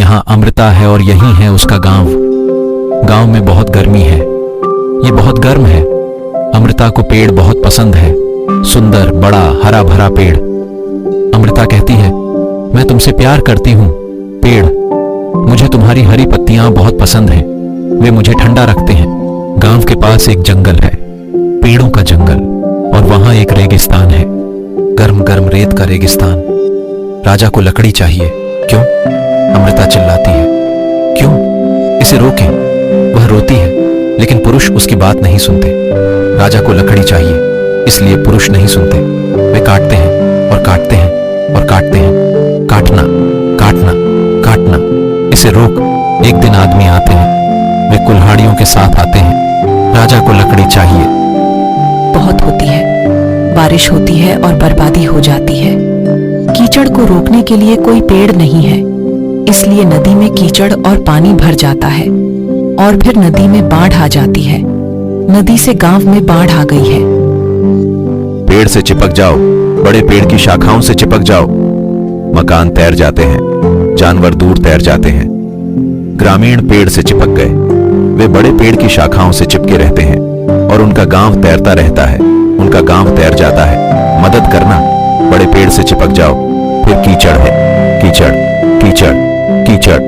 यहाँ अमृता है और यही है उसका गांव। गांव में बहुत गर्मी है, ये बहुत गर्म है। अमृता को पेड़ बहुत पसंद है, सुंदर बड़ा हरा भरा पेड़। अमृता कहती है, मैं तुमसे प्यार करती हूँ पेड़, मुझे तुम्हारी हरी पत्तियां बहुत पसंद हैं, वे मुझे ठंडा रखते हैं। गांव के पास एक जंगल है, पेड़ों का जंगल, और वहां एक रेगिस्तान है, गर्म गर्म रेत का रेगिस्तान। राजा को लकड़ी चाहिए। क्यों? अमृता चिल्लाती है, क्यों? इसे रोकें। वह रोती है, लेकिन पुरुष उसकी बात नहीं सुनते। राजा को लकड़ी चाहिए, इसलिए पुरुष नहीं सुनते। वे काटते हैं और काटते हैं और काटते हैं। काटना, काटना, काटना, इसे रोक। एक दिन आदमी आते हैं, वे कुल्हाड़ियों के साथ आते हैं। राजा को लकड़ी चाहिए। बहुत होती है, बारिश होती है और बर्बादी हो जाती है। कीचड़ को रोकने के लिए कोई पेड़ नहीं है, इसलिए नदी में कीचड़ और पानी भर जाता है और फिर नदी में बाढ़ आ जाती है। नदी से गांव में बाढ़ आ गई है। पेड़ से चिपक जाओ, बड़े पेड़ की शाखाओं से चिपक जाओ। मकान तैर जाते हैं, जानवर दूर तैर जाते हैं। ग्रामीण पेड़ से चिपक गए, वे बड़े पेड़ की शाखाओं से चिपके रहते हैं और उनका गांव तैरता रहता है, उनका गांव तैर जाता है। मदद करना, बड़े पेड़ से चिपक जाओ। फिर कीचड़ है, कीचड़, कीचड़, कीचड़,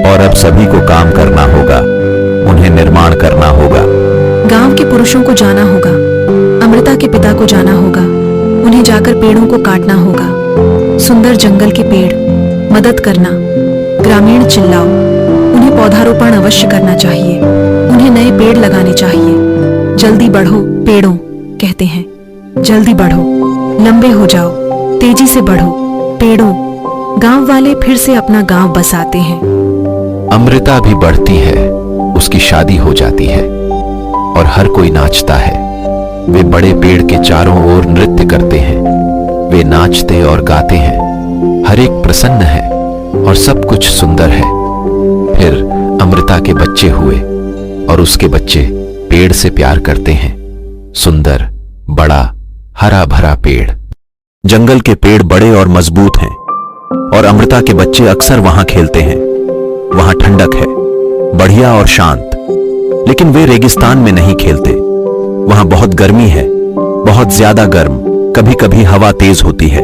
और अब सभी को काम करना होगा, उन्हें निर्माण करना होगा। गांव के पुरुषों को जाना होगा, अमृता के पिता को जाना होगा, उन्हें जाकर पेड़ों को काटना होगा। सुंदर जंगल के पेड़, मदद करना। ग्रामीण चिल्लाओ, उन्हें पौधारोपण अवश्य करना चाहिए, उन्हें नए पेड़ लगाने चाहिए। जल्दी बढ़ो पेड़ों, कहते हैं, जल्दी बढ़ो, लंबे हो जाओ, तेजी से बढ़ो पेड़ों। गांव वाले फिर से अपना गांव बसाते हैं। अमृता भी बढ़ती है, उसकी शादी हो जाती है और हर कोई नाचता है। वे बड़े पेड़ के चारों ओर नृत्य करते हैं, वे नाचते और गाते हैं। हर एक प्रसन्न है और सब कुछ सुंदर है। फिर अमृता के बच्चे हुए और उसके बच्चे पेड़ से प्यार करते हैं। सुंदर बड़ा हरा भरा पेड़। जंगल के पेड़ बड़े और मजबूत हैं और अमृता के बच्चे अक्सर वहां खेलते हैं। वहां ठंडक है, बढ़िया और शांत। लेकिन वे रेगिस्तान में नहीं खेलते, वहां बहुत गर्मी है, बहुत ज्यादा गर्म। कभी कभी हवा तेज होती है,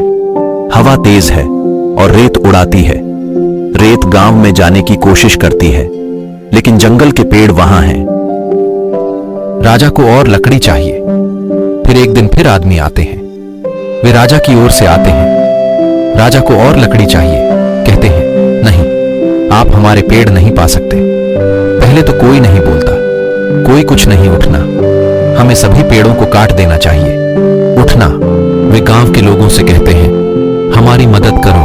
हवा तेज है और रेत उड़ाती है। रेत गांव में जाने की कोशिश करती है, लेकिन जंगल के पेड़ वहां हैं। राजा को और लकड़ी चाहिए। फिर एक दिन फिर आदमी आते हैं, वे राजा की ओर से आते हैं। राजा को और लकड़ी चाहिए, कहते हैं, नहीं, आप हमारे पेड़ नहीं पा सकते। पहले तो कोई नहीं बोलता, कोई कुछ नहीं उठना। हमें सभी पेड़ों को काट देना चाहिए। उठना, वे गांव के लोगों से कहते हैं, हमारी मदद करो,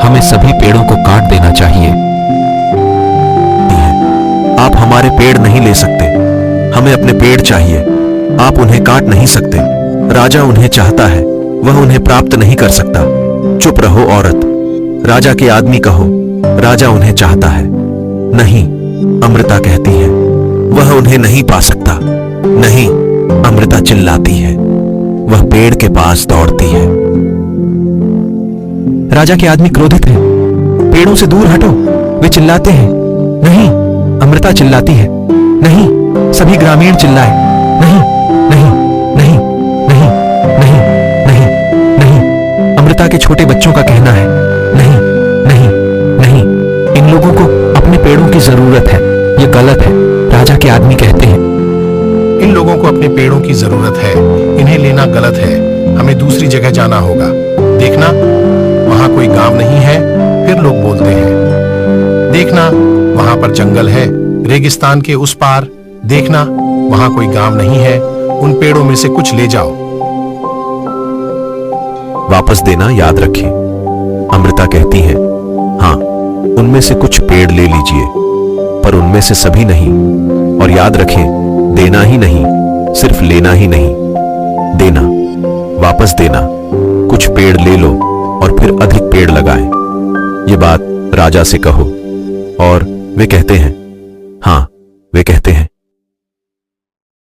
हमें सभी पेड़ों को काट देना चाहिए। आप हमारे पेड़ नहीं ले सकते, हमें अपने पेड़ चाहिए, आप उन्हें काट नहीं सकते। राजा उन्हें चाहता है, वह उन्हें प्राप्त नहीं कर सकता। चुप रहो औरत, राजा के आदमी कहो, राजा उन्हें चाहता है। नहीं, अमृता कहती है, वह उन्हें नहीं पा सकता। नहीं, अमृता चिल्लाती है, वह पेड़ के पास दौड़ती है। राजा के आदमी क्रोधित हैं, पेड़ों से दूर हटो, वे चिल्लाते हैं। नहीं, अमृता चिल्लाती है, नहीं। सभी ग्रामीण चिल्लाए, नहीं, नहीं, नहीं, नहीं, नहीं, नहीं, नहीं। अमृता के छोटे बच्चों का कहना है, नहीं, नहीं, नहीं, इन लोगों को अपने पेड़ों की जरूरत है, ये गलत है। राजा के आदमी कहते हैं, इन लोगों को अपने पेड़ों की जरूरत है, इन्हें लेना गलत है, हमें दूसरी जगह जाना होगा। देखना, वहां कोई गांव नहीं है। फिर लोग बोलते हैं, देखना, वहां पर जंगल है, रेगिस्तान के उस पार। देखना, वहां कोई गांव नहीं है, उन पेड़ों में से कुछ ले जाओ। वापस देना याद रखें। अमृता कहती है, हाँ, उनमें से कुछ पेड़ ले लीजिए, पर उनमें से सभी नहीं। और याद रखें, देना ही नहीं, सिर्फ लेना ही नहीं, देना, वापस देना। कुछ पेड़ ले लो और फिर अधिक पेड़ लगाएं। ये बात राजा से कहो। और वे कहते हैं, हाँ, वे कहते हैं,